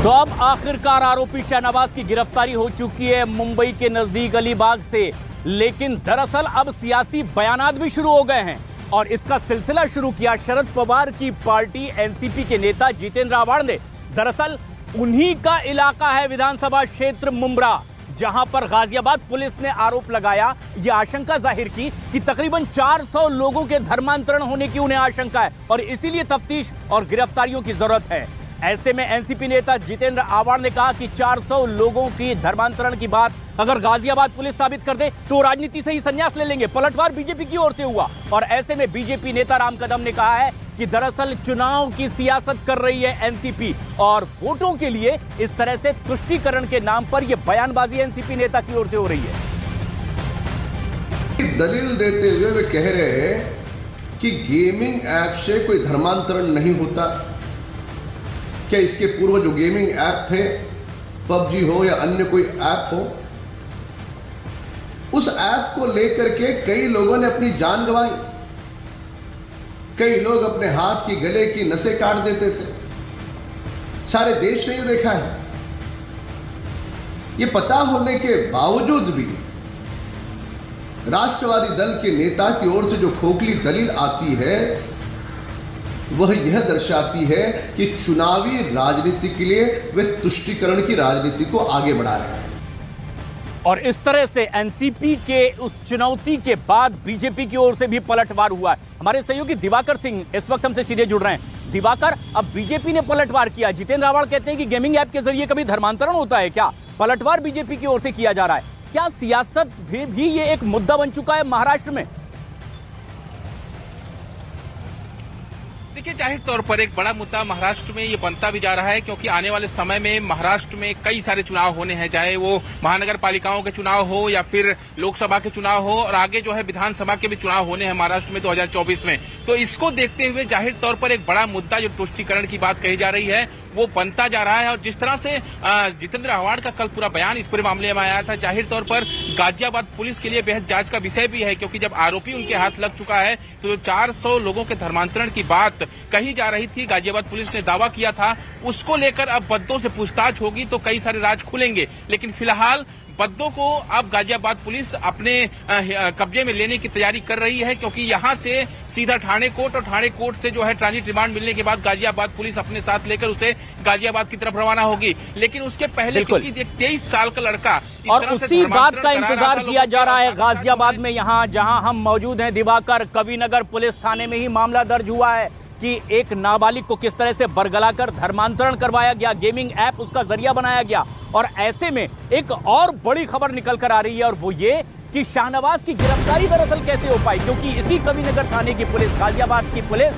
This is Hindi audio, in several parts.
तो अब आखिरकार आरोपी शाहनवाज की गिरफ्तारी हो चुकी है मुंबई के नजदीक अलीबाग से। लेकिन दरअसल अब सियासी बयानात भी शुरू हो गए हैं और इसका सिलसिला शुरू किया शरद पवार की पार्टी एनसीपी के नेता जितेंद्र आव्हाड ने। दरअसल उन्हीं का इलाका है विधानसभा क्षेत्र मुंब्रा, जहां पर गाजियाबाद पुलिस ने आरोप लगाया, यह आशंका जाहिर की कि तकरीबन 400 लोगों के धर्मांतरण होने की उन्हें आशंका है और इसीलिए तफ्तीश और गिरफ्तारियों की जरूरत है। ऐसे में एनसीपी नेता जितेंद्र आव्हाड ने कहा कि 400 लोगों की धर्मांतरण की बात अगर गाजियाबाद पुलिस साबित कर दे तो राजनीति से ही संन्यास ले लेंगे। पलटवार बीजेपी की ओर से हुआ और ऐसे में बीजेपी नेता राम कदम ने कहा है कि दरअसल चुनाव की सियासत कर रही है एनसीपी और वोटों के लिए इस तरह से तुष्टीकरण के नाम पर यह बयानबाजी एनसीपी नेता की ओर से हो रही है। दलील देते हुए वे कह रहे हैं कि गेमिंग ऐप से कोई धर्मांतरण नहीं होता। क्या इसके पूर्व जो गेमिंग ऐप थे, पबजी हो या अन्य कोई ऐप हो, उस ऐप को लेकर के कई लोगों ने अपनी जान गंवाई। कई लोग अपने हाथ की गले की नसें काट देते थे। सारे देश ने ये देखा है। ये पता होने के बावजूद भी राष्ट्रवादी दल के नेता की ओर से जो खोखली दलील आती है वह यह दर्शाती है कि चुनावी राजनीति के लिए वे तुष्टीकरण की राजनीति को आगे बढ़ा रहे हैं। और इस तरह से एनसीपी के उस चुनौती के बाद बीजेपी की ओर से भी पलटवार हुआ है। हमारे सहयोगी दिवाकर सिंह इस वक्त हमसे सीधे जुड़ रहे हैं। दिवाकर, अब बीजेपी ने पलटवार किया। जितेंद्र आव्हाड कहते हैं कि गेमिंग ऐप के जरिए कभी धर्मांतरण होता है क्या? पलटवार बीजेपी की ओर से किया जा रहा है। क्या सियासत भी ये एक मुद्दा बन चुका है महाराष्ट्र में? देखिए, जाहिर तौर पर एक बड़ा मुद्दा महाराष्ट्र में ये बनता भी जा रहा है, क्योंकि आने वाले समय में महाराष्ट्र में कई सारे चुनाव होने हैं, चाहे वो महानगर पालिकाओं के चुनाव हो या फिर लोकसभा के चुनाव हो, और आगे जो है विधानसभा के भी चुनाव होने हैं महाराष्ट्र में 2024 में। तो इसको देखते हुए जाहिर तौर पर एक बड़ा मुद्दा जो तुष्टीकरण की बात कही जा रही है वो बनता जा रहा है। और जिस तरह से जितेंद्र आव्हाड का कल पूरा बयान इस पूरे मामले में आया था, जाहिर तौर पर गाजियाबाद पुलिस के लिए बेहद जांच का विषय भी है, क्योंकि जब आरोपी उनके हाथ लग चुका है तो जो 400 लोगों के धर्मांतरण की बात कही जा रही थी, गाजियाबाद पुलिस ने दावा किया था, उसको लेकर अब बद्दों से पूछताछ होगी तो कई सारे राज खुलेंगे। लेकिन फिलहाल बद्दों को अब गाजियाबाद पुलिस अपने कब्जे में लेने की तैयारी कर रही है, क्योंकि यहां से सीधा ठाणे कोर्ट और ठाणे कोर्ट से जो है ट्रांजिट रिमांड मिलने के बाद गाजियाबाद पुलिस अपने साथ लेकर उसे गाजियाबाद की तरफ रवाना होगी। लेकिन उसके पहले क्योंकि 23 साल का लड़का और उसी बात का इंतजार किया जा रहा है गाजियाबाद में, यहाँ जहां हम मौजूद हैं दिवाकर, कविनगर पुलिस थाने में ही मामला दर्ज हुआ है कि एक नाबालिग को किस तरह से बरगलाकर धर्मांतरण करवाया गया, गेमिंग ऐप उसका जरिया बनाया गया। और ऐसे में एक और बड़ी खबर निकल कर आ रही है और वो ये कि शाहनवाज की गिरफ्तारी दरअसल कैसे हो पाई, क्योंकि इसी कविनगर थाने की पुलिस, गाजियाबाद की पुलिस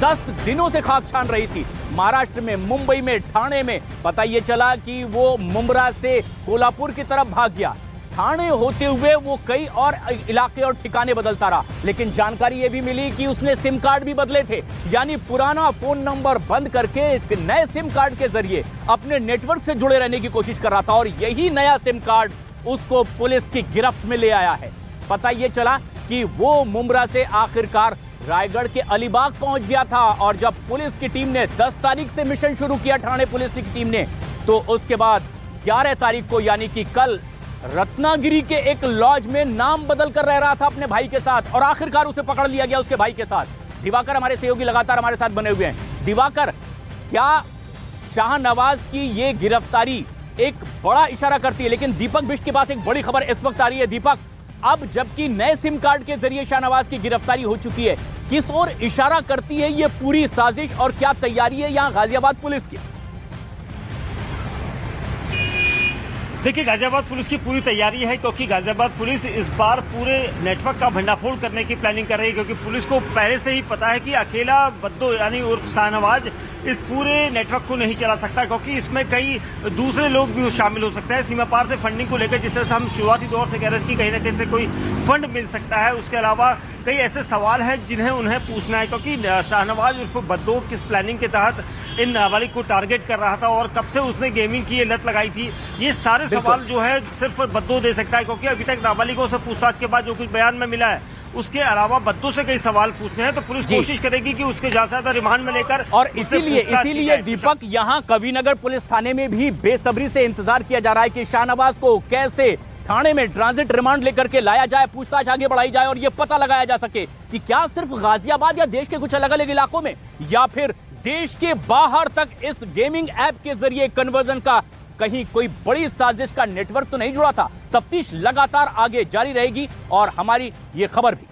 10 दिनों से खाक छान रही थी महाराष्ट्र में, मुंबई में, ठाणे में। पता ये चला कि वो मुंब्रा से कोल्हापुर की तरफ भाग गया, ठाणे होते हुए वो कई और इलाके और ठिकाने बदलता रहा। लेकिन जानकारी ये भी मिली कि उसने सिम कार्ड भी बदले थे, यानी पुराना फोन नंबर बंद करके नए सिम कार्ड के जरिए अपने नेटवर्क से जुड़े रहने की कोशिश कर रहा था और यही नया सिम कार्ड उसको पुलिस की गिरफ्त में ले आया है। पता ये चला कि वो मुंब्रा से आखिरकार रायगढ़ के अलीबाग पहुंच गया था और जब पुलिस की टीम ने 10 तारीख से मिशन शुरू किया, ठाणे पुलिस की टीम ने, तो उसके बाद 11 तारीख को यानी कि कल रत्नागिरी के एक लॉज में नाम बदल कर रह रहा था अपने भाई के साथ और आखिरकार उसे पकड़ लिया गया उसके भाई के साथ। दिवाकर, हमारे सहयोगी लगातार हमारे साथ बने हुए हैं। दिवाकर, क्या शाहनवाज की ये गिरफ्तारी एक बड़ा इशारा करती है? लेकिन दीपक बिष्ट के पास एक बड़ी खबर इस वक्त आ रही है। दीपक, अब जबकि नए सिम कार्ड के जरिए शाहनवाज की गिरफ्तारी हो चुकी है, किस ओर इशारा करती है ये पूरी साजिश और क्या तैयारी है यहां गाजियाबाद पुलिस की? देखिए, गाजियाबाद पुलिस की पूरी तैयारी है, क्योंकि गाजियाबाद पुलिस इस बार पूरे नेटवर्क का भंडाफोड़ करने की प्लानिंग कर रही है, क्योंकि पुलिस को पहले से ही पता है कि अकेला बद्दो यानी उर्फ शाहनवाज इस पूरे नेटवर्क को नहीं चला सकता, क्योंकि इसमें कई दूसरे लोग भी शामिल हो सकते हैं। सीमा पार से फंडिंग को लेकर जिस तरह से हम शुरुआती दौर से कह रहे थे कि कहीं ना कहीं से कोई फंड मिल सकता है, उसके अलावा कई ऐसे सवाल हैं जिन्हें उन्हें पूछना है, क्योंकि शाहनवाज उर्फ बद्दो किस प्लानिंग के तहत इन नाबालिग को टारगेट कर रहा था और कब से उसने गेमिंग की ये लत लगाई थी, ये सारे सवाल जो है सिर्फ बद्दो दे सकता है, क्योंकि अभी तक नाबालिगों से पूछताछ के बाद जो कुछ बयान में मिला है उसके अलावा बद्दों से कई सवाल पूछने हैं तो पुलिस कोशिश करेगी कि उसके ज्यादा से ज्यादा रिमांड में लेकर, और इसीलिए दीपक यहाँ कविनगर पुलिस थाने में भी बेसब्री से इंतजार किया जा रहा है कि शाहनवाज को कैसे थाने में ट्रांजिट रिमांड लेकर के लाया जाए, पूछताछ आगे बढ़ाई जाए और यह पता लगाया जा सके कि क्या सिर्फ गाजियाबाद या देश के कुछ अलग अलग इलाकों में या फिर देश के बाहर तक इस गेमिंग ऐप के जरिए कन्वर्जन का कहीं कोई बड़ी साजिश का नेटवर्क तो नहीं जुड़ा था। तफ्तीश लगातार आगे जारी रहेगी और हमारी ये खबर भी